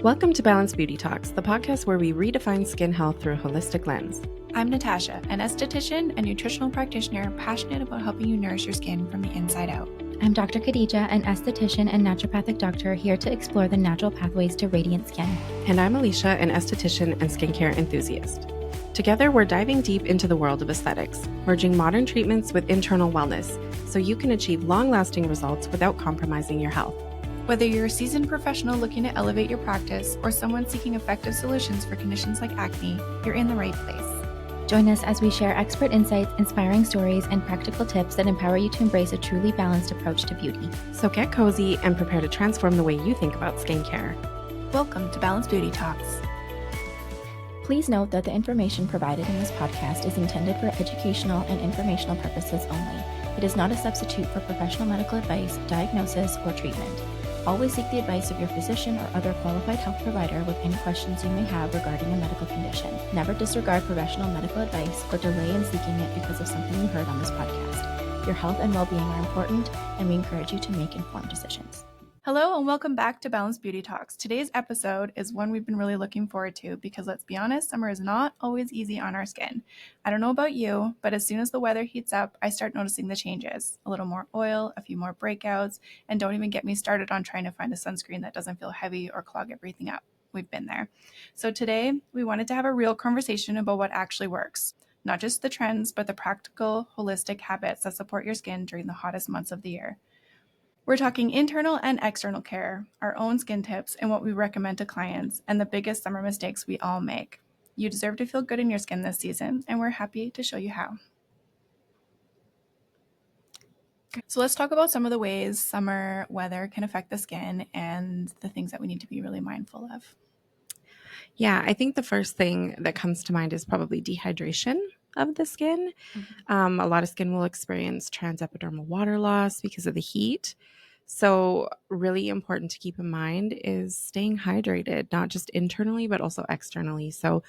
Welcome to Balanced Beauty Talks, the podcast where we redefine skin health through a holistic lens. I'm Natasha, an esthetician and nutritional practitioner passionate about helping you nourish your skin from the inside out. I'm Dr. Khadija, an esthetician and naturopathic doctor here to explore the natural pathways to radiant skin. And I'm Alicia, an esthetician and skincare enthusiast. Together, we're diving deep into the world of aesthetics, merging modern treatments with internal wellness so you can achieve long-lasting results without compromising your health. Whether you're a seasoned professional looking to elevate your practice or someone seeking effective solutions for conditions like acne, you're in the right place. Join us as we share expert insights, inspiring stories, and practical tips that empower you to embrace a truly balanced approach to beauty. So get cozy and prepare to transform the way you think about skincare. Welcome to Balanced Beauty Talks. Please note that the information provided in this podcast is intended for educational and informational purposes only. It is not a substitute for professional medical advice, diagnosis, or treatment. Always seek the advice of your physician or other qualified health provider with any questions you may have regarding a medical condition. Never disregard professional medical advice or delay in seeking it because of something you heard on this podcast. Your health and well-being are important, and we encourage you to make informed decisions. Hello and welcome back to Balanced Beauty Talks. Today's episode is one we've been really looking forward to because let's be honest, summer is not always easy on our skin. I don't know about you, but as soon as the weather heats up, I start noticing the changes. A little more oil, a few more breakouts, and don't even get me started on trying to find a sunscreen that doesn't feel heavy or clog everything up. We've been there. So today, we wanted to have a real conversation about what actually works. Not just the trends, but the practical, holistic habits that support your skin during the hottest months of the year. We're talking internal and external care, our own skin tips, and what we recommend to clients, and the biggest summer mistakes we all make. You deserve to feel good in your skin this season, and we're happy to show you how. So let's talk about some of the ways summer weather can affect the skin and the things that we need to be really mindful of. Yeah, I think the first thing that comes to mind is probably dehydration of the skin. A lot of skin will experience transepidermal water loss because of the heat. So really important to keep in mind is staying hydrated, not just internally, but also externally. So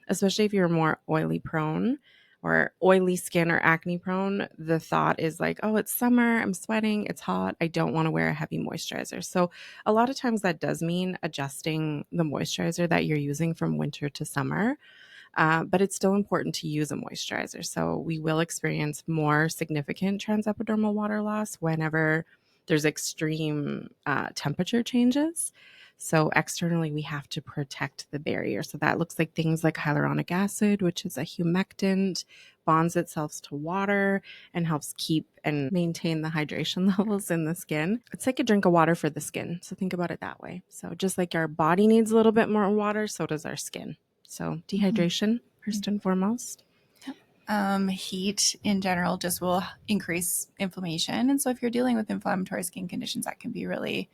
especially if you're more oily prone or oily skin or acne prone, the thought is like, oh, it's summer, I'm sweating, it's hot, I don't want to wear a heavy moisturizer. So a lot of times that does mean adjusting the moisturizer that you're using from winter to summer. But it's still important to use a moisturizer. So we will experience more significant transepidermal water loss whenever there's extreme temperature changes. So externally, we have to protect the barrier. So that looks like things like hyaluronic acid, which is a humectant, bonds itself to water and helps keep and maintain the hydration levels in the skin. It's like a drink of water for the skin. So think about it that way. So just like our body needs a little bit more water, so does our skin. So dehydration, first and foremost. Heat in general just will increase inflammation. And so if you're dealing with inflammatory skin conditions, that can be really,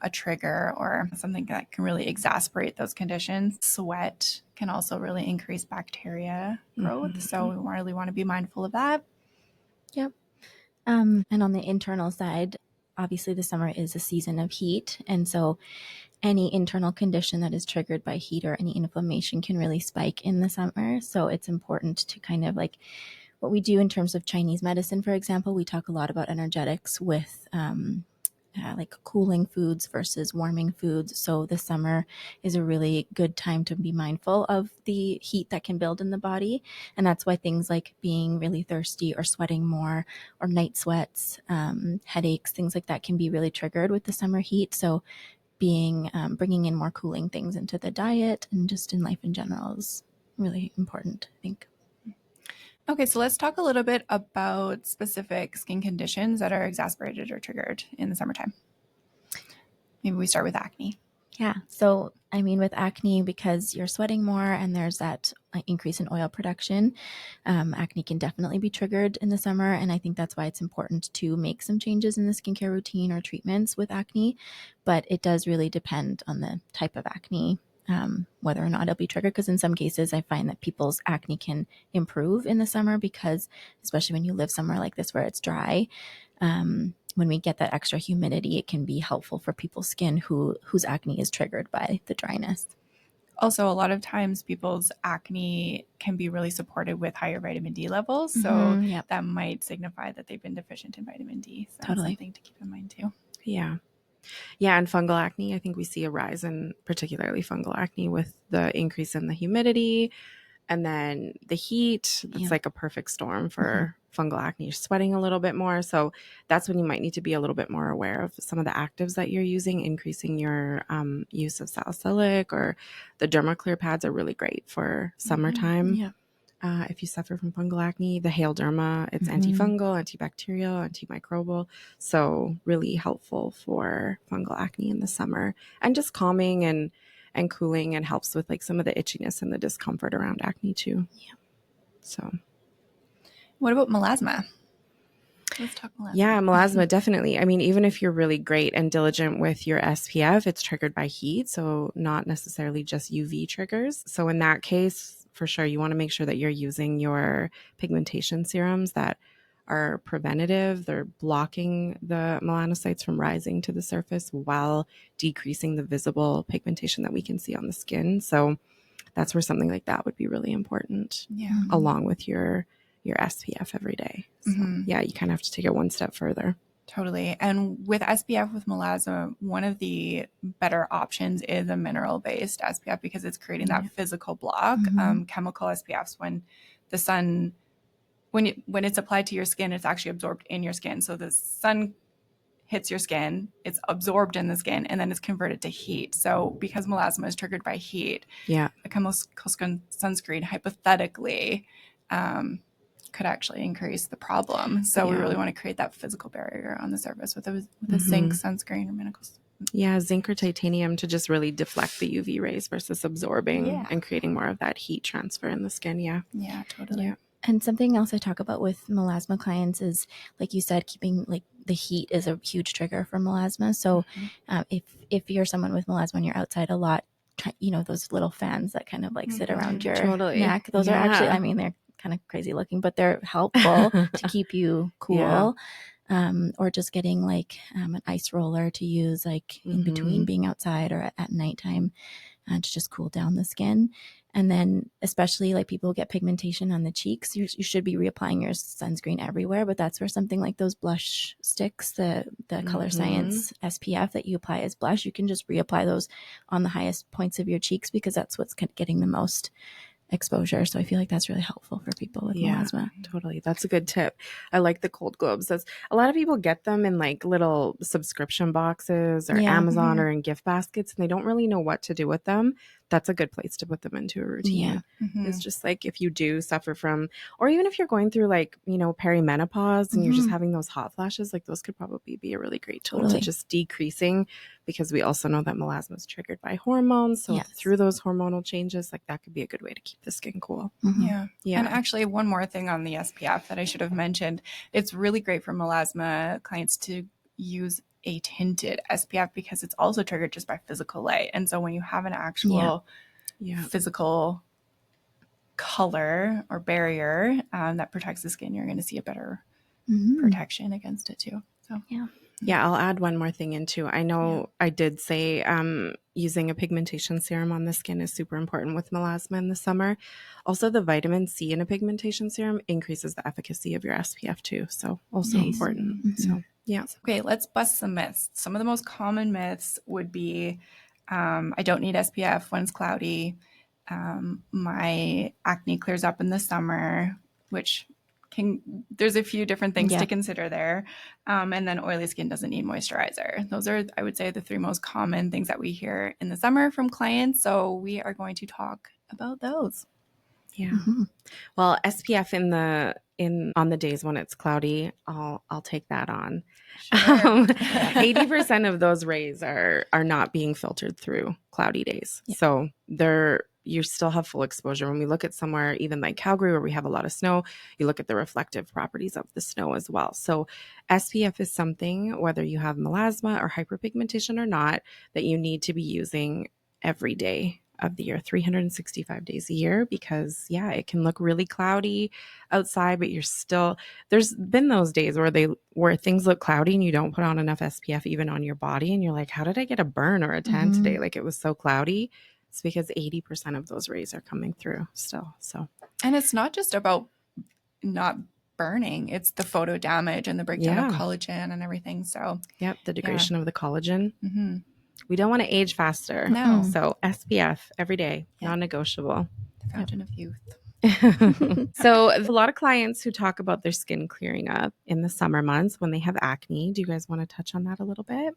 a trigger or something that can really exacerbate those conditions. Sweat can also really increase bacteria growth. So we really want to be mindful of that. Yep. And on the internal side, obviously the summer is a season of heat. And so any internal condition that is triggered by heat or any inflammation can really spike in the summer. So it's important to kind of like what we do in terms of Chinese medicine, for example, we talk a lot about energetics with like cooling foods versus warming foods. So the summer is a really good time to be mindful of the heat that can build in the body. And that's why things like being really thirsty or sweating more or night sweats, headaches, things like that can be really triggered with the summer heat. So bringing in more cooling things into the diet and just in life in general is really important, I think. Okay, so let's talk a little bit about specific skin conditions that are exacerbated or triggered in the summertime. Maybe we start with acne. Yeah. So, with acne, because you're sweating more and there's that increase in oil production, acne can definitely be triggered in the summer. And I think that's why it's important to make some changes in the skincare routine or treatments with acne. But it does really depend on the type of acne, whether or not it'll be triggered. Because in some cases, I find that people's acne can improve in the summer because, especially when you live somewhere like this where it's dry, when we get that extra humidity, it can be helpful for people's skin whose acne is triggered by the dryness. Also, a lot of times people's acne can be really supported with higher vitamin D levels. So that might signify that they've been deficient in vitamin D. So totally. That's something to keep in mind too. Yeah. Yeah, and fungal acne, I think we see a rise in particularly fungal acne with the increase in the humidity and then the heat. That's like a perfect storm for fungal acne. You're sweating a little bit more. So that's when you might need to be a little bit more aware of some of the actives that you're using, increasing your use of salicylic, or the dermaclear pads are really great for summertime. Yeah. If you suffer from fungal acne, the Hail Derma, it's antifungal, antibacterial, antimicrobial. So really helpful for fungal acne in the summer, and just calming and cooling, and helps with like some of the itchiness and the discomfort around acne too. Yeah. So What about melasma? Let's talk melasma. yeah, melasma, definitely. I mean, even if you're really great and diligent with your SPF, it's triggered by heat. So not necessarily just UV triggers. So in that case, for sure, you want to make sure that you're using your pigmentation serums that are preventative. They're blocking the melanocytes from rising to the surface while decreasing the visible pigmentation that we can see on the skin. So that's where something like that would be really important. Yeah. Along with your SPF every day. So yeah, you kind of have to take it one step further. Totally. And with SPF with melasma, one of the better options is a mineral-based SPF because it's creating that physical block. Chemical SPFs, when the sun, when it's applied to your skin, it's actually absorbed in your skin. So the sun hits your skin, it's absorbed in the skin, and then it's converted to heat. So because melasma is triggered by heat, a chemical sunscreen hypothetically could actually increase the problem. So we really want to create that physical barrier on the surface with a zinc sunscreen or medical. Yeah, zinc or titanium to just really deflect the UV rays versus absorbing and creating more of that heat transfer in the skin. Yeah. Yeah, totally. Yeah. And something else I talk about with melasma clients is, like you said, keeping like the heat is a huge trigger for melasma. So if you're someone with melasma and you're outside a lot, you know, those little fans that kind of like sit around your neck, those are actually, I mean, they're kind of crazy looking, but they're helpful to keep you cool. Or just getting like an ice roller to use like in between being outside or at nighttime to just cool down the skin. And then especially like people get pigmentation on the cheeks, you should be reapplying your sunscreen everywhere. But that's where something like those blush sticks, the Color Science SPF that you apply as blush, you can just reapply those on the highest points of your cheeks because that's what's getting the most exposure. So I feel like that's really helpful for people with melasma. Totally. That's a good tip. I like the cold globes. That's a lot of people get them in like little subscription boxes or Amazon or in gift baskets, and they don't really know what to do with them. That's a good place to put them into a routine. It's just like if you do suffer from, or even if you're going through like, you know, perimenopause and you're just having those hot flashes, like those could probably be a really great tool to just decreasing, because we also know that melasma is triggered by hormones. So through those hormonal changes, like that could be a good way to keep the skin cool. Yeah. And actually one more thing on the SPF that I should have mentioned, it's really great for melasma clients to use a tinted SPF because it's also triggered just by physical light. And so when you have an actual physical color or barrier that protects the skin, you're going to see a better protection against it too. So yeah, I'll add one more thing in too. I know I did say using a pigmentation serum on the skin is super important with melasma in the summer. Also, the vitamin C in a pigmentation serum increases the efficacy of your SPF too. So also important. So yeah. Okay, let's bust some myths. Some of the most common myths would be I don't need SPF when it's cloudy. My acne clears up in the summer, which there's a few different things to consider there. And then oily skin doesn't need moisturizer. Those are, I would say, the three most common things that we hear in the summer from clients. So we are going to talk about those. Yeah. Well, SPF on the days when it's cloudy, I'll take that on. 80% of those rays are not being filtered through cloudy days. So you still have full exposure. When we look at somewhere even like Calgary where we have a lot of snow, you look at the reflective properties of the snow as well. So SPF is something, whether you have melasma or hyperpigmentation or not, that you need to be using every day of the year, 365 days a year, because it can look really cloudy outside, but there's been those days where things look cloudy and you don't put on enough SPF even on your body. And you're like, how did I get a burn or a tan today? Like it was so cloudy. It's because 80% of those rays are coming through still. So, and it's not just about not burning. It's the photo damage and the breakdown of collagen and everything. So, the degradation of the collagen. Mm-hmm. We don't want to age faster. No. So SPF every day, non-negotiable. The fountain of youth. So a lot of clients who talk about their skin clearing up in the summer months when they have acne. Do you guys want to touch on that a little bit?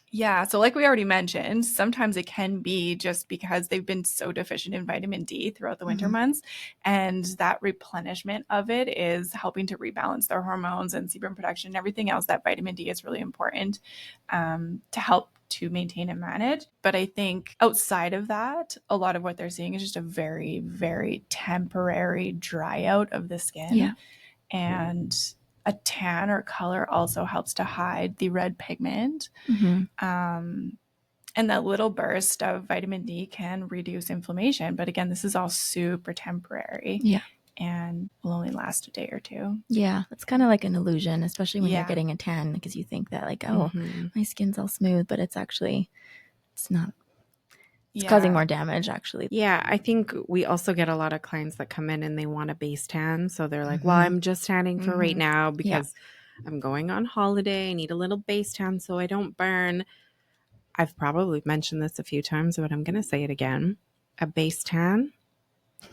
Yeah. So like we already mentioned, sometimes it can be just because they've been so deficient in vitamin D throughout the winter months. And that replenishment of it is helping to rebalance their hormones and sebum production and everything else. That vitamin D is really important to help to maintain and manage. But I think outside of that, a lot of what they're seeing is just a very, very temporary dry out of the skin. Yeah. And a tan or color also helps to hide the red pigment. And that little burst of vitamin D can reduce inflammation. But again, this is all super temporary. Yeah. And will only last a day or two. Yeah. It's kind of like an illusion, especially when you're getting a tan, because you think that like, oh, my skin's all smooth, but it's actually, it's not. It's causing more damage, actually. Yeah, I think we also get a lot of clients that come in and they want a base tan. So they're like, well, I'm just tanning for right now because I'm going on holiday. I need a little base tan so I don't burn. I've probably mentioned this a few times, but I'm going to say it again. A base tan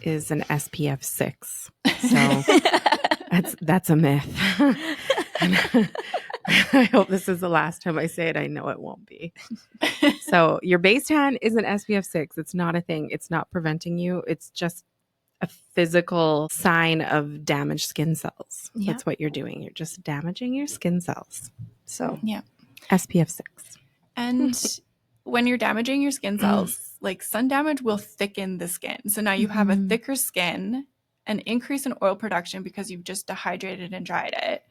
is an SPF 6. So that's a myth. I hope this is the last time I say it. I know it won't be. So your base tan is an SPF 6. It's not a thing. It's not preventing you. It's just a physical sign of damaged skin cells. Yeah. That's what you're doing. You're just damaging your skin cells. So yeah, SPF 6. And when you're damaging your skin cells, like sun damage will thicken the skin. So now you have a thicker skin, an increase in oil production because you've just dehydrated and dried it.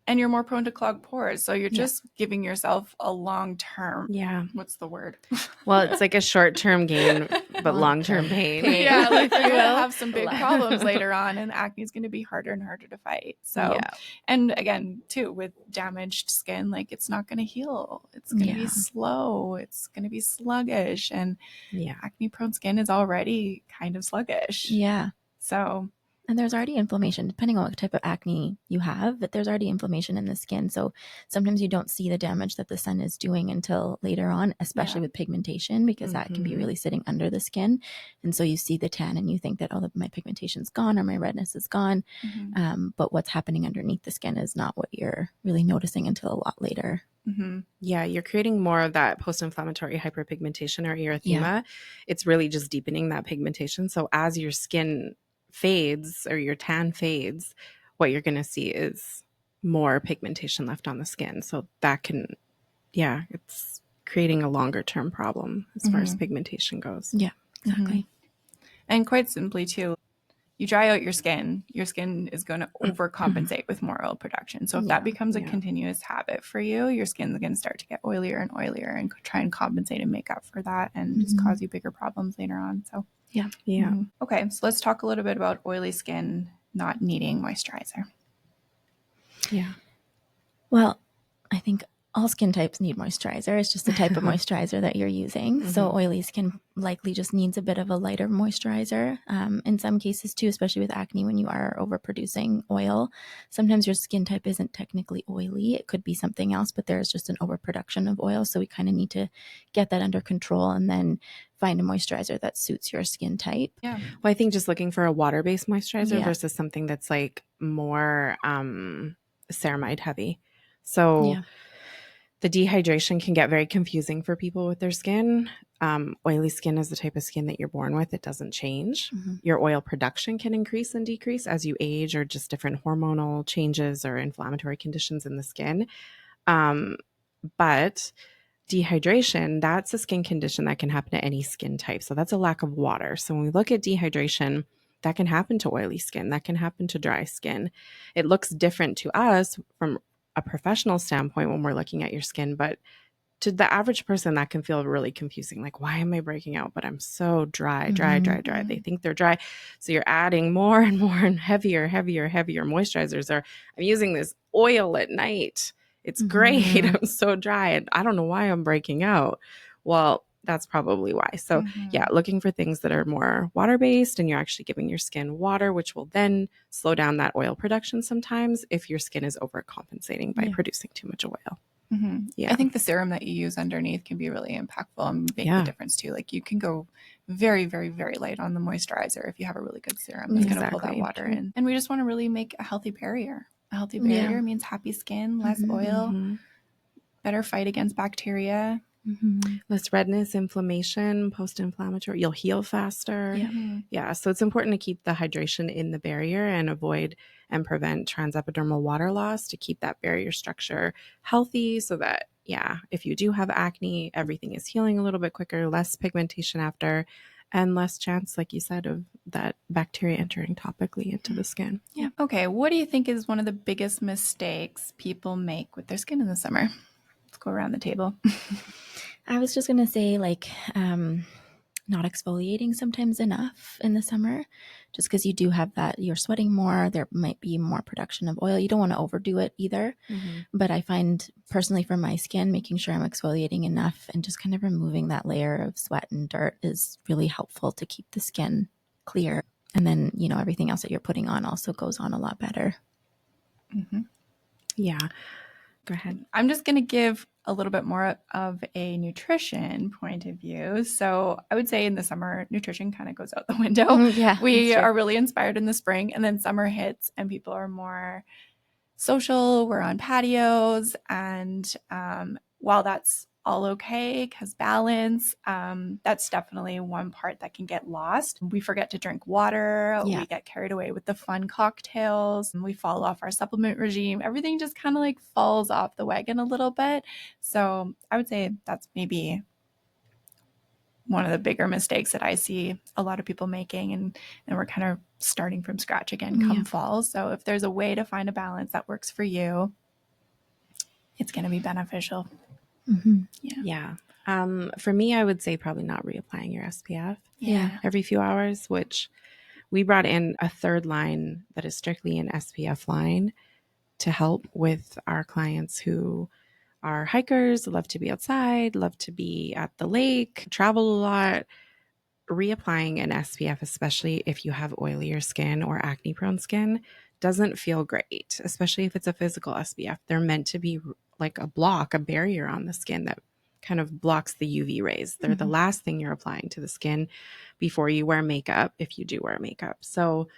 And you're more prone to clogged pores. So you're just giving yourself a long-term, what's the word? Well, it's like a short-term gain, but long-term pain. Yeah, like you're going to have some big problems later on, and acne is going to be harder and harder to fight. So, and again, too, with damaged skin, like it's not going to heal. It's going to be slow. It's going to be sluggish. And acne-prone skin is already kind of sluggish. Yeah. So... And there's already inflammation, depending on what type of acne you have, but there's already inflammation in the skin. So sometimes you don't see the damage that the sun is doing until later on, especially with pigmentation, because that can be really sitting under the skin. And so you see the tan and you think that, oh, my pigmentation's gone or my redness is gone. But what's happening underneath the skin is not what you're really noticing until a lot later. Yeah, you're creating more of that post-inflammatory hyperpigmentation or erythema. Yeah. It's really just deepening that pigmentation. So as your skin fades or your tan fades, what you're going to see is more pigmentation left on the skin. So that can, it's creating a longer term problem as far as pigmentation goes. Yeah, exactly. And quite simply too, you dry out your skin is going to overcompensate with more oil production. So if that becomes a continuous habit for you, your skin's going to start to get oilier and oilier and try and compensate and make up for that and just cause you bigger problems later on. So yeah. Okay, so let's talk a little bit about oily skin not needing moisturizer. Yeah. Well, I think all skin types need moisturizer. It's just the type of moisturizer that you're using. So oily skin likely just needs a bit of a lighter moisturizer. In some cases too, especially with acne, when you are overproducing oil, sometimes your skin type isn't technically oily. It could be something else, but there's just an overproduction of oil. So we kind of need to get that under control and then find a moisturizer that suits your skin type. Yeah. Well, I think just looking for a water-based moisturizer versus something that's like more ceramide heavy. So the dehydration can get very confusing for people with their skin. Oily skin is the type of skin that you're born with. It doesn't change. Your oil production can increase and decrease as you age or just different hormonal changes or inflammatory conditions in the skin. But dehydration, that's a skin condition that can happen to any skin type. So that's a lack of water. So when we look at dehydration, that can happen to oily skin. That can happen to dry skin. It looks different to us from a professional standpoint when we're looking at your skin, but to the average person, that can feel really confusing. Like, why am I breaking out? But I'm so dry. They think they're dry. So you're adding more and more and heavier moisturizers. Or I'm using this oil at night. It's great. I'm so dry and I don't know why I'm breaking out. Well, that's probably why. So yeah, looking for things that are more water-based and you're actually giving your skin water, which will then slow down that oil production sometimes if your skin is overcompensating by producing too much oil. I think the serum that you use underneath can be really impactful and make the difference too. Like you can go very, very, very light on the moisturizer if you have a really good serum that's going to pull that water in. And we just want to really make a healthy barrier. A healthy barrier means happy skin, less oil, better fight against bacteria. Less redness, inflammation, post-inflammatory. You'll heal faster. Yeah. So it's important to keep the hydration in the barrier and avoid and prevent transepidermal water loss to keep that barrier structure healthy so that, if you do have acne, everything is healing a little bit quicker, less pigmentation after, and less chance, like you said, of that bacteria entering topically into the skin. Yeah. Okay. What do you think is one of the biggest mistakes people make with their skin in the summer? Let's go around the table. I was just going to say, like, not exfoliating sometimes enough in the summer, just because you do have that, you're sweating more, there might be more production of oil. You don't want to overdo it either. But I find personally for my skin, making sure I'm exfoliating enough and just kind of removing that layer of sweat and dirt is really helpful to keep the skin clear. And then, everything else that you're putting on also goes on a lot better. Yeah. Go ahead. I'm just going to give a little bit more of a nutrition point of view. So I would say in the summer, nutrition kind of goes out the window. We are really inspired in the spring, and then summer hits and people are more social. We're on patios. And while that's all okay, because balance, that's definitely one part that can get lost. We forget to drink water. We get carried away with the fun cocktails. And we fall off our supplement regime. Everything just kind of like falls off the wagon a little bit. So I would say that's maybe one of the bigger mistakes that I see a lot of people making, and we're kind of starting from scratch again come fall. So if there's a way to find a balance that works for you, it's going to be beneficial. For me, I would say probably not reapplying your SPF every few hours, which we brought in a third line that is strictly an SPF line to help with our clients who are hikers, love to be outside, love to be at the lake, travel a lot. Reapplying an SPF, especially if you have oilier skin or acne prone skin, doesn't feel great, especially if it's a physical SPF. They're meant to be like a barrier on the skin that kind of blocks the UV rays. They're the last thing you're applying to the skin before you wear makeup, if you do wear makeup. So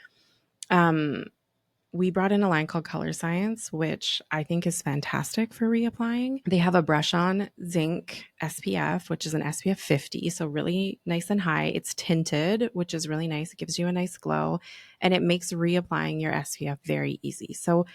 we brought in a line called Color Science, which I think is fantastic for reapplying. They have a brush on zinc SPF, which is an SPF 50, so really nice and high. It's tinted, which is really nice. It gives you a nice glow, and it makes reapplying your SPF very easy. So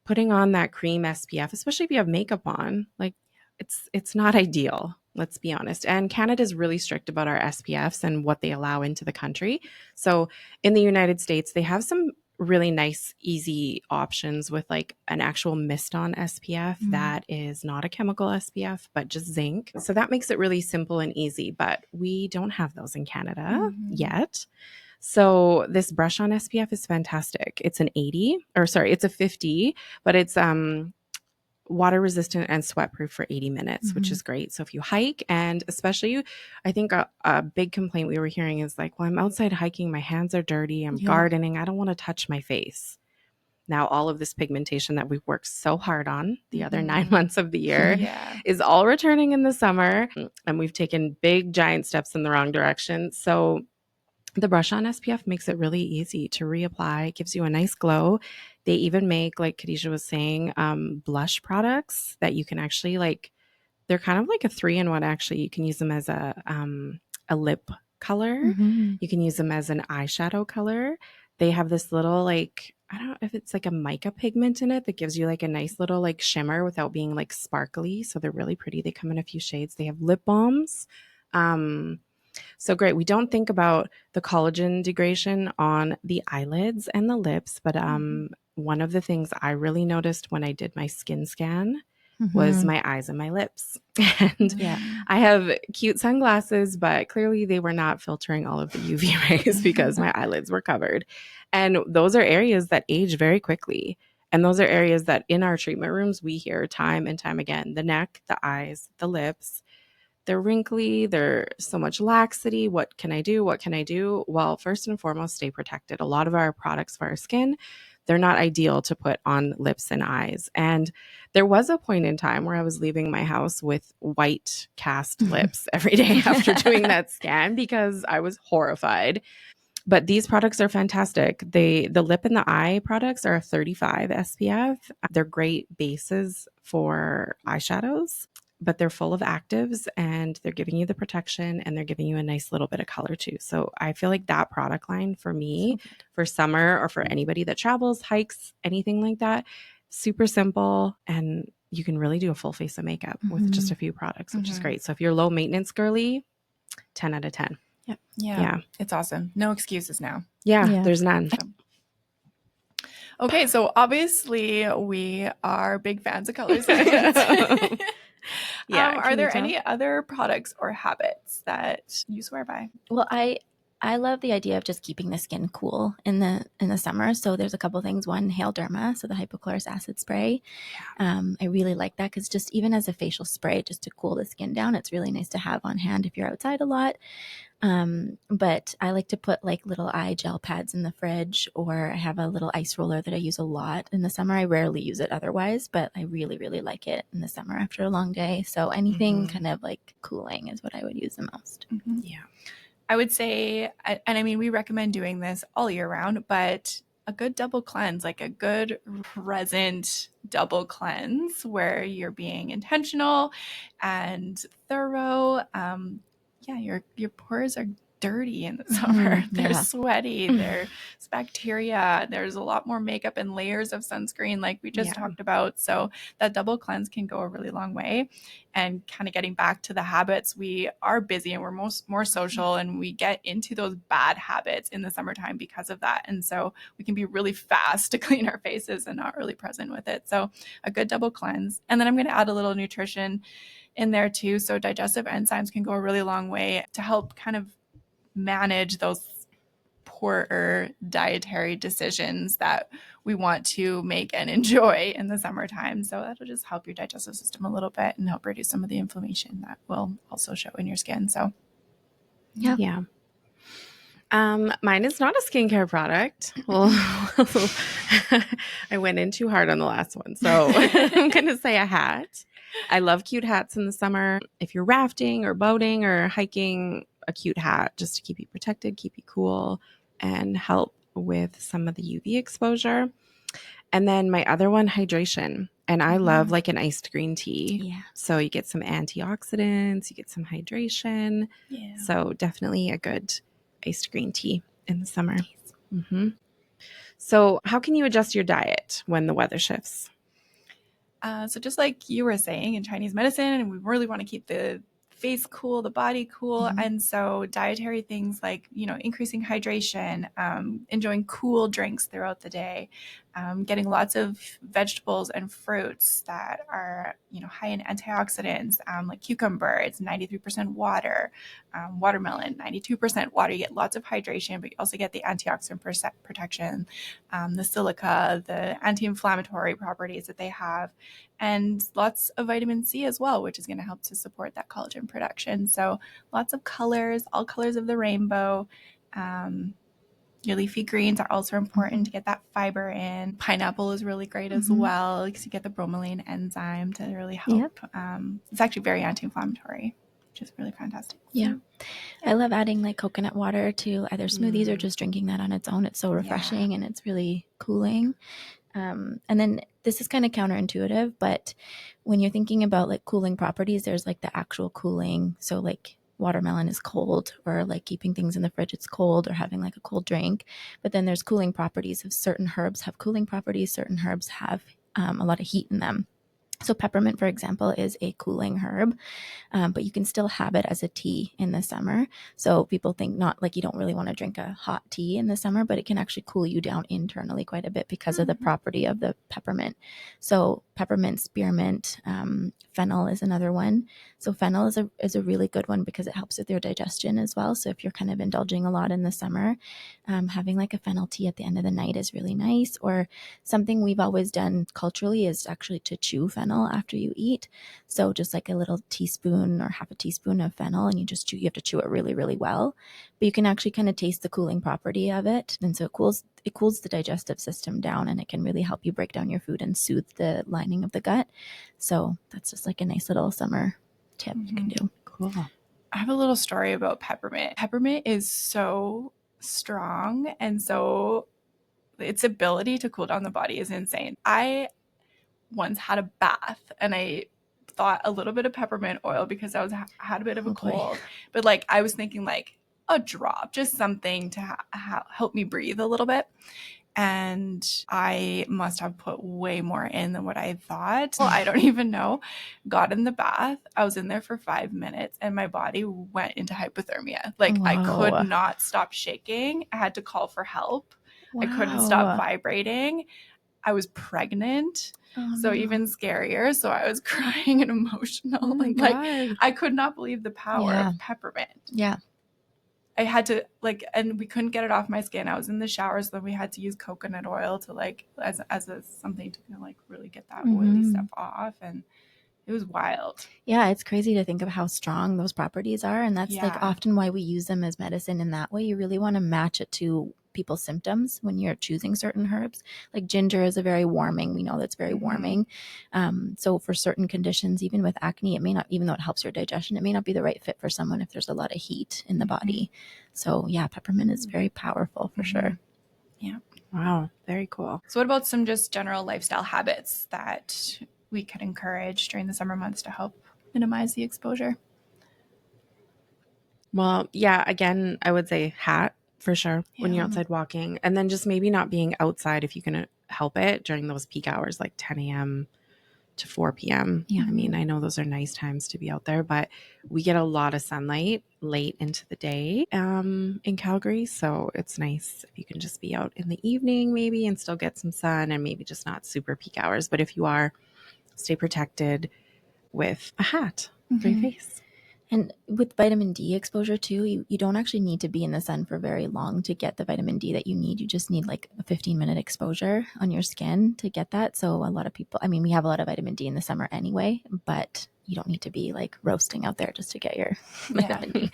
putting on that cream SPF, especially if you have makeup on, like it's not ideal. Let's be honest. And Canada is really strict about our SPFs and what they allow into the country. So in the United States, they have some really nice, easy options with like an actual mist on SPF that is not a chemical SPF, but just zinc. So that makes it really simple and easy, but we don't have those in Canada yet. So this brush on SPF is fantastic. It's it's a 50, but it's water resistant and sweat proof for 80 minutes, which is great. So if you hike, and especially, I think a big complaint we were hearing is like, well, I'm outside hiking, my hands are dirty, I'm gardening, I don't want to touch my face. Now, all of this pigmentation that we've worked so hard on the other 9 months of the year is all returning in the summer, and we've taken big, giant steps in the wrong direction. So the brush on SPF makes it really easy to reapply. It gives you a nice glow. They even make, like Khadijah was saying, blush products that you can actually they're kind of like a 3-in-1 actually. You can use them as a lip color. You can use them as an eyeshadow color. They have this little I don't know if it's like a mica pigment in it that gives you like a nice little like shimmer without being like sparkly. So they're really pretty. They come in a few shades. They have lip balms. So great. We don't think about the collagen degradation on the eyelids and the lips, but one of the things I really noticed when I did my skin scan was my eyes and my lips. And I have cute sunglasses, but clearly they were not filtering all of the UV rays because my eyelids were covered. And those are areas that age very quickly. And those are areas that in our treatment rooms, we hear time and time again: the neck, the eyes, the lips. they're wrinkly, they're so much laxity. What can I do? What can I do? Well, first and foremost, stay protected. A lot of our products for our skin, they're not ideal to put on lips and eyes. And there was a point in time where I was leaving my house with white cast lips every day after doing that scan because I was horrified. But these products are fantastic. The lip and the eye products are a 35 SPF. They're great bases for eyeshadows, but they're full of actives and they're giving you the protection and they're giving you a nice little bit of color too. So I feel like that product line for me, for summer or for anybody that travels, hikes, anything like that, super simple, and you can really do a full face of makeup with just a few products, which is great. So if you're low maintenance girly, 10 out of 10. Yeah. It's awesome. No excuses now. Yeah. There's none. Okay, so obviously we are big fans of color science. Are there any other products or habits that you swear by? Well, I love the idea of just keeping the skin cool in the summer. So there's a couple things. One, Hail Derma, so the hypochlorous acid spray. I really like that because just even as a facial spray, just to cool the skin down, it's really nice to have on hand if you're outside a lot. But I like to put like little eye gel pads in the fridge, or I have a little ice roller that I use a lot in the summer. I rarely use it otherwise, but I really, really like it in the summer after a long day. So anything kind of like cooling is what I would use the most. Yeah. I would say, and I mean, we recommend doing this all year round, but a good double cleanse, like a good present double cleanse where you're being intentional and thorough. Your pores are dirty in the summer. They're sweaty. There's bacteria. There's a lot more makeup and layers of sunscreen like we just talked about. So that double cleanse can go a really long way. And kind of getting back to the habits, we are busy and we're more social, and we get into those bad habits in the summertime because of that. And so we can be really fast to clean our faces and not really present with it. So a good double cleanse. And then I'm going to add a little nutrition in there too. So digestive enzymes can go a really long way to help kind of manage those poorer dietary decisions that we want to make and enjoy in the summertime. So that'll just help your digestive system a little bit and help reduce some of the inflammation that will also show in your skin. So yeah. Mine is not a skincare product. Well, I went in too hard on the last one. So I'm going to say a hat. I love cute hats in the summer. If you're rafting or boating or hiking, a cute hat just to keep you protected, keep you cool, and help with some of the UV exposure. And then my other one, hydration. And I love like an iced green tea. Yeah. So you get some antioxidants, you get some hydration. Yeah. So definitely a good iced green tea in the summer. So how can you adjust your diet when the weather shifts? So just like you were saying in Chinese medicine, and we really want to keep the face cool, the body cool. And so dietary things like, increasing hydration, enjoying cool drinks throughout the day, getting lots of vegetables and fruits that are, high in antioxidants, like cucumber, it's 93% water, watermelon, 92% water. You get lots of hydration, but you also get the antioxidant protection, the silica, the anti-inflammatory properties that they have, and lots of vitamin C as well, which is going to help to support that collagen production. So lots of colors, all colors of the rainbow. Your leafy greens are also important to get that fiber in. Pineapple is really great as well because you get the bromelain enzyme to really help. It's actually very anti-inflammatory, which is really fantastic. Yeah. I love adding like coconut water to either smoothies or just drinking that on its own. It's so refreshing and it's really cooling. And then this is kind of counterintuitive, but when you're thinking about like cooling properties, there's like the actual cooling. So like watermelon is cold, or like keeping things in the fridge, it's cold, or having like a cold drink. But then there's cooling properties of certain herbs have cooling properties. Certain herbs have a lot of heat in them. So peppermint, for example, is a cooling herb, but you can still have it as a tea in the summer. So people think not like you don't really want to drink a hot tea in the summer, but it can actually cool you down internally quite a bit because of the property of the peppermint. So peppermint, spearmint, fennel is another one. So fennel is a really good one because it helps with your digestion as well. So if you're kind of indulging a lot in the summer, having like a fennel tea at the end of the night is really nice. Or something we've always done culturally is actually to chew fennel. fennel after you eat. So just like a little teaspoon or half a teaspoon of fennel, and you have to chew it really, really well. But you can actually kind of taste the cooling property of it. And so it cools the digestive system down, and it can really help you break down your food and soothe the lining of the gut. So that's just like a nice little summer tip you can do. Cool. I have a little story about peppermint. Peppermint is so strong, and so its ability to cool down the body is insane. I once had a bath and I thought a little bit of peppermint oil because had a bit of a cold, but like I was thinking like a drop, just something to help me breathe a little bit. And I must have put way more in than what I thought. Well, I don't even know. Got in the bath. I was in there for 5 minutes and my body went into hypothermia. Like I could not stop shaking. I had to call for help. I couldn't stop vibrating. I was pregnant. So even scarier. So I was crying and emotional. Oh my God. I could not believe the power of peppermint. Yeah. I had to and we couldn't get it off my skin. I was in the shower, so then we had to use coconut oil to as something to really get that oily stuff off, and it was wild. Yeah, it's crazy to think of how strong those properties are, and that's like often why we use them as medicine in that way. You really want to match it to people's symptoms when you're choosing certain herbs. Like ginger is a very warming. We know that's very warming. So for certain conditions, even with acne, it may not, even though it helps your digestion, it may not be the right fit for someone if there's a lot of heat in the body. So yeah, peppermint is very powerful for sure. Yeah. Wow. Very cool. So what about some just general lifestyle habits that we could encourage during the summer months to help minimize the exposure? Well, yeah, again, I would say hat for sure when you're outside walking, and then just maybe not being outside if you can help it during those peak hours, like 10 a.m. to 4 p.m. Yeah. I mean, I know those are nice times to be out there, but we get a lot of sunlight late into the day in Calgary. So it's nice if you can just be out in the evening maybe and still get some sun, and maybe just not super peak hours. But if you are, stay protected with a hat for your face. And with vitamin D exposure too, you don't actually need to be in the sun for very long to get the vitamin D that you need. You just need like a 15-minute exposure on your skin to get that. So a lot of people, I mean, we have a lot of vitamin D in the summer anyway, but you don't need to be like roasting out there just to get your vitamin D.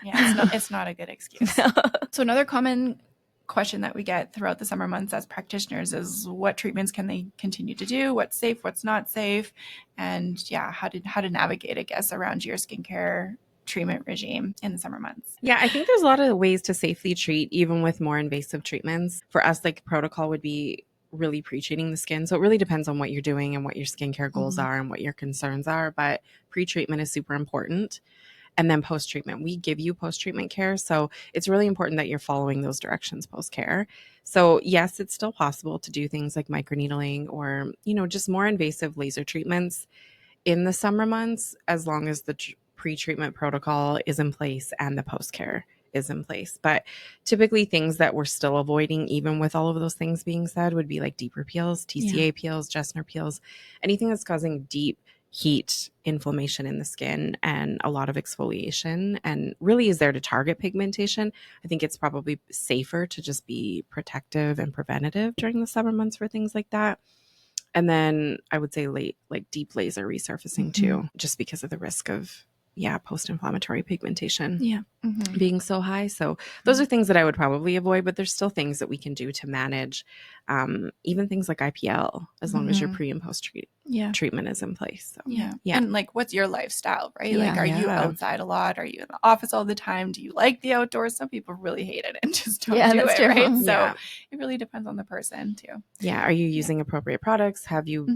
Yeah, it's not a good excuse. So another common question that we get throughout the summer months as practitioners is what treatments can they continue to do, what's safe, what's not safe, and how to navigate, I guess, around your skincare treatment regime in the summer months. Yeah, I think there's a lot of ways to safely treat even with more invasive treatments. For us, like protocol would be really pre-treating the skin. So it really depends on what you're doing and what your skincare goals are and what your concerns are, but pre-treatment is super important. And then post-treatment, we give you post-treatment care. So it's really important that you're following those directions post-care. So yes, it's still possible to do things like microneedling or, just more invasive laser treatments in the summer months, as long as the pre-treatment protocol is in place and the post-care is in place. But typically things that we're still avoiding, even with all of those things being said, would be like deeper peels, TCA peels, Jessner peels, anything that's causing deep heat, inflammation in the skin, and a lot of exfoliation, and really is there to target pigmentation. I think it's probably safer to just be protective and preventative during the summer months for things like that. And then I would say deep laser resurfacing too, just because of the risk of post-inflammatory pigmentation being so high. So those are things that I would probably avoid, but there's still things that we can do to manage, even things like IPL, as long as your pre and post treatment is in place. So, And like, what's your lifestyle, right? Like, are you outside a lot? Are you in the office all the time? Do you like the outdoors? Some people really hate it and just don't do it, right? So it really depends on the person too. Yeah. Are you using appropriate products? Have you,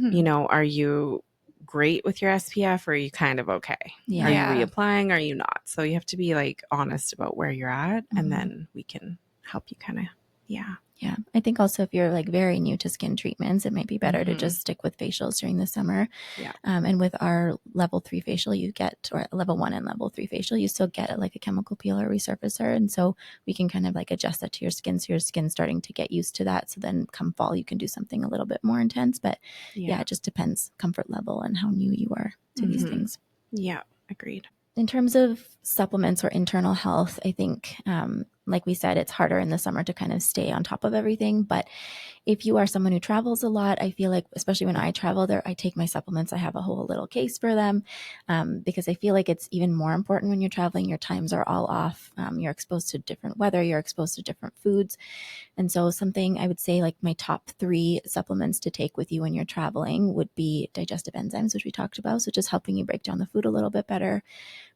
are you great with your SPF, or are you kind of okay? Are you reapplying? Are you not? So you have to be like honest about where you're at, and then we can help you kind of, Yeah. I think also if you're like very new to skin treatments, it might be better to just stick with facials during the summer. Yeah. And with our level 3 facial, you get, or level 1 and level 3 facial, you still get like a chemical peel or resurfacer. And so we can kind of like adjust that to your skin. So your skin's starting to get used to that. So then come fall, you can do something a little bit more intense. But it just depends comfort level and how new you are to these things. Yeah. Agreed. In terms of supplements or internal health, I think like we said, it's harder in the summer to kind of stay on top of everything. But if you are someone who travels a lot, I feel like, especially when I travel there, I take my supplements. I have a whole little case for them, because I feel like it's even more important when you're traveling. Your times are all off. You're exposed to different weather. You're exposed to different foods. And so something I would say, like my top 3 supplements to take with you when you're traveling would be digestive enzymes, which we talked about. So just helping you break down the food a little bit better.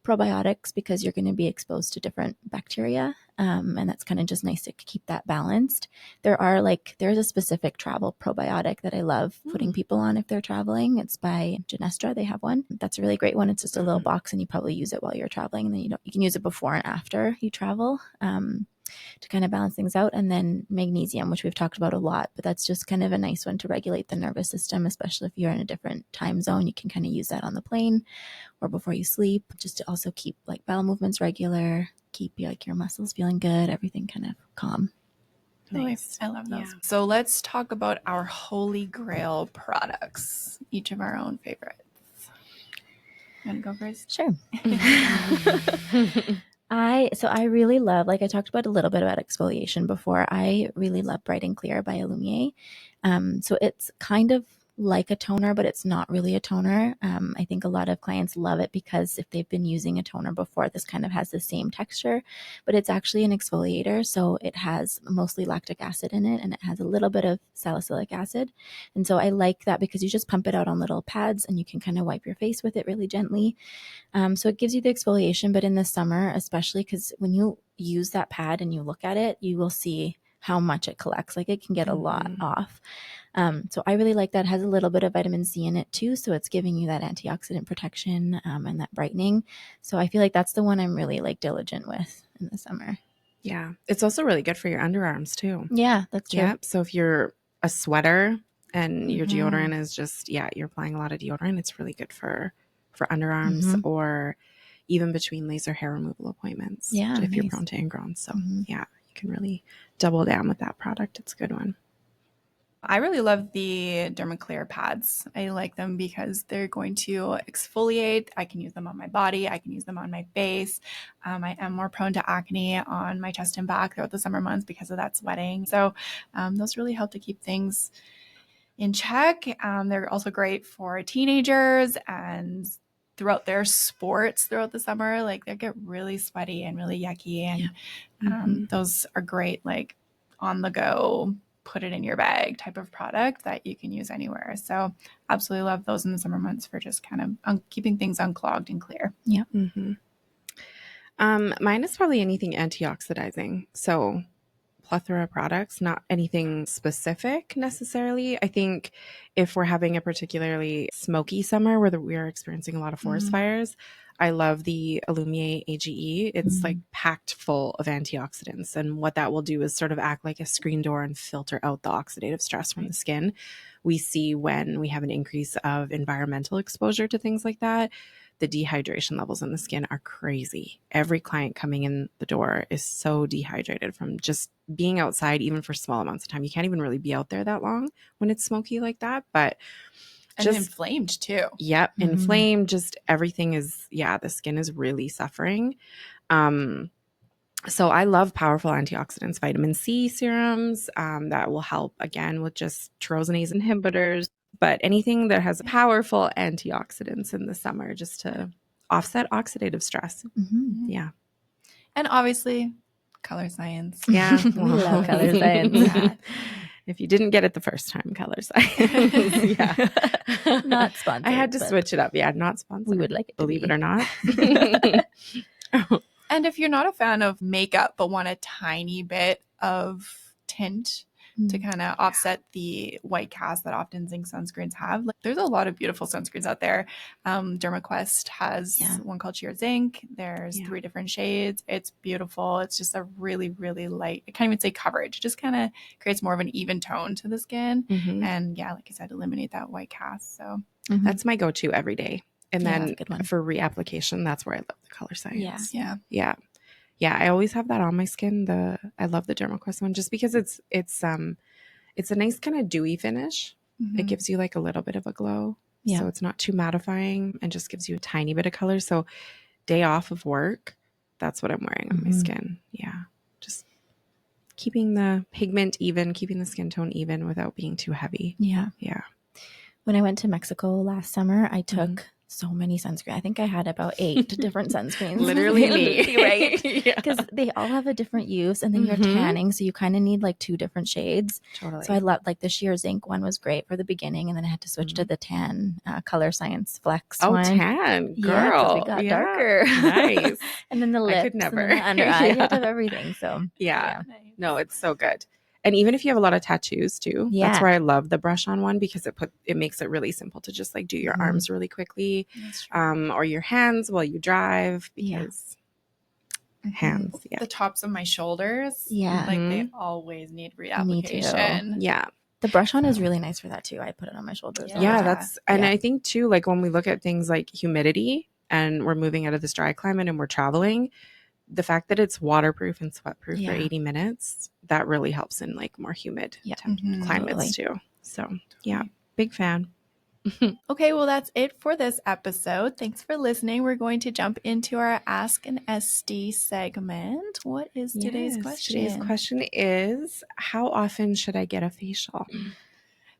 Probiotics, because you're going to be exposed to different bacteria. And that's kind of just nice to keep that balanced. There's a specific travel probiotic that I love putting people on if they're traveling. It's by Genestra. They have one. That's a really great one. It's just a little box, and you probably use it while you're traveling. And then you can use it before and after you travel. To kind of balance things out. And then magnesium, which we've talked about a lot, but that's just kind of a nice one to regulate the nervous system, especially if you're in a different time zone. You can kind of use that on the plane or before you sleep, just to also keep like bowel movements regular, keep like your muscles feeling good, everything kind of calm. Nice. I love those. Yeah. So let's talk about our holy grail products, each of our own favorites. You want to go first? Sure. I really love, like I talked about a little bit about exfoliation before. I really love Bright and Clear by Illumier. So it's kind of like a toner, but it's not really a toner. I think a lot of clients love it because if they've been using a toner before, this kind of has the same texture, but it's actually an exfoliator. So it has mostly lactic acid in it, and it has a little bit of salicylic acid. And so I like that because you just pump it out on little pads and you can kind of wipe your face with it really gently. So it gives you the exfoliation, but in the summer, especially because when you use that pad and you look at it, you will see how much it collects. Like it can get a lot off. So I really like that. It has a little bit of vitamin C in it too. So it's giving you that antioxidant protection and that brightening. So I feel like that's the one I'm really like diligent with in the summer. Yeah. It's also really good for your underarms too. Yeah, that's true. Yep. So if you're a sweater and your deodorant is just, you're applying a lot of deodorant, it's really good for underarms or even between laser hair removal appointments. Yeah, if you're prone to ingrowns. So you can really double down with that product. It's a good one. I really love the Dermaclear pads. I like them because they're going to exfoliate. I can use them on my body. I can use them on my face. I am more prone to acne on my chest and back throughout the summer months because of that sweating. So those really help to keep things in check. They're also great for teenagers and throughout their sports throughout the summer. Like they get really sweaty and really yucky. And those are great, like on the go, put it in your bag type of product that you can use anywhere. So absolutely love those in the summer months for just kind of keeping things unclogged and clear. Yeah. Mine is probably anything antioxidizing. So plethora of products, not anything specific necessarily. I think if we're having a particularly smoky summer where we're experiencing a lot of forest fires, I love the Illumier AGE. It's like packed full of antioxidants. And what that will do is sort of act like a screen door and filter out the oxidative stress from the skin. We see when we have an increase of environmental exposure to things like that, the dehydration levels in the skin are crazy. Every client coming in the door is so dehydrated from just being outside, even for small amounts of time. You can't even really be out there that long when it's smoky like that, but and inflamed too. Yep. Inflamed, just everything is, the skin is really suffering. So I love powerful antioxidants, vitamin C serums that will help again with just tyrosinase inhibitors, but anything that has powerful antioxidants in the summer just to offset oxidative stress. Yeah. And obviously color science. Yeah. We love color science. If you didn't get it the first time, color science. Not sponsored. I had to switch it up. Yeah, not sponsored. We would like it to believe be. it or not. And if you're not a fan of makeup but want a tiny bit of tint to kind of offset the white cast that often zinc sunscreens have, like, there's a lot of beautiful sunscreens out there. DermaQuest has one called Sheer Zinc. There's 3 different shades. It's beautiful. It's just a really, really light, I can't even say coverage. It just kind of creates more of an even tone to the skin. And like I said, eliminate that white cast. So that's my go-to every day. And then for reapplication, that's where I love the color science. Yeah. I always have that on my skin. I love the DermaQuest one just because it's a nice kind of dewy finish. It gives you like a little bit of a glow. So it's not too mattifying and just gives you a tiny bit of color. So day off of work, that's what I'm wearing on my skin. Yeah. just keeping the pigment even, keeping the skin tone even without being too heavy. Yeah. Yeah. When I went to Mexico last summer, I took so many sunscreen. I think I had about 8 different sunscreens. Literally me. Right? Yeah. Because they all have a different use, and then you're tanning, so you kind of need like 2 different shades. Totally. So I love, like, the sheer zinc one was great for the beginning, and then I had to switch to the tan Color Science Flex one. Tan, girl. Yeah, because we got darker. Nice. And then the lips, I could never. and then the under eye. You have to have everything. So Yeah. Nice. No, it's so good. And even if you have a lot of tattoos too, that's where I love the brush on one, because it makes it really simple to just like do your arms really quickly, or your hands while you drive, because hands. Yeah. The tops of my shoulders. Yeah. Like they always need reapplication. Yeah. The brush on is really nice for that too. I put it on my shoulders. Yeah, and I think too, like when we look at things like humidity and we're moving out of this dry climate and we're traveling, the fact that it's waterproof and sweatproof for 80 minutes, that really helps in like more humid climates too. So yeah, big fan. Okay, well, that's it for this episode. Thanks for listening. We're going to jump into our Ask an SD segment. What is today's question? Today's question is, how often should I get a facial?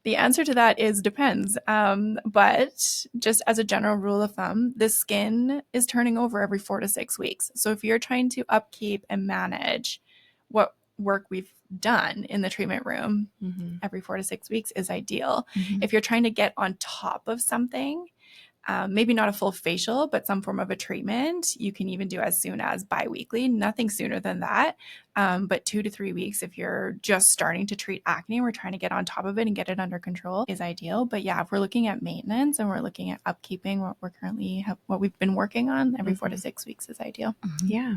The answer to that is depends. But just as a general rule of thumb, the skin is turning over every 4 to 6 weeks. So if you're trying to upkeep and manage what work we've done in the treatment room, every 4 to 6 weeks is ideal. If you're trying to get on top of something, maybe not a full facial, but some form of a treatment, you can even do as soon as bi-weekly, nothing sooner than that. But 2 to 3 weeks, if you're just starting to treat acne, we're trying to get on top of it and get it under control, is ideal. But yeah, if we're looking at maintenance and we're looking at upkeeping what we've been working on, every 4 to 6 weeks is ideal. Yeah.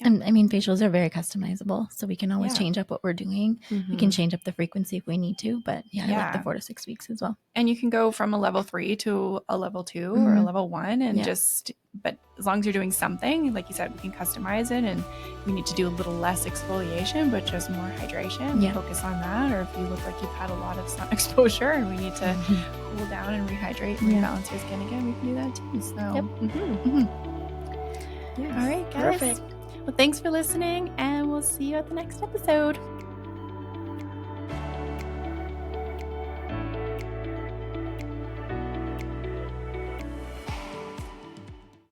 And I mean, facials are very customizable, so we can always change up what we're doing. We can change up the frequency if we need to, but I like the 4 to 6 weeks as well. And you can go from a level 3 to a level 2 or a level 1 and but as long as you're doing something, like you said, we can customize it, and we need to do a little less exfoliation, but just more hydration. Focus on that. Or if you look like you've had a lot of sun exposure and we need to cool down and rehydrate and rebalance your skin again, we can do that too. So, all right, guys. Perfect. Well, thanks for listening, and we'll see you at the next episode.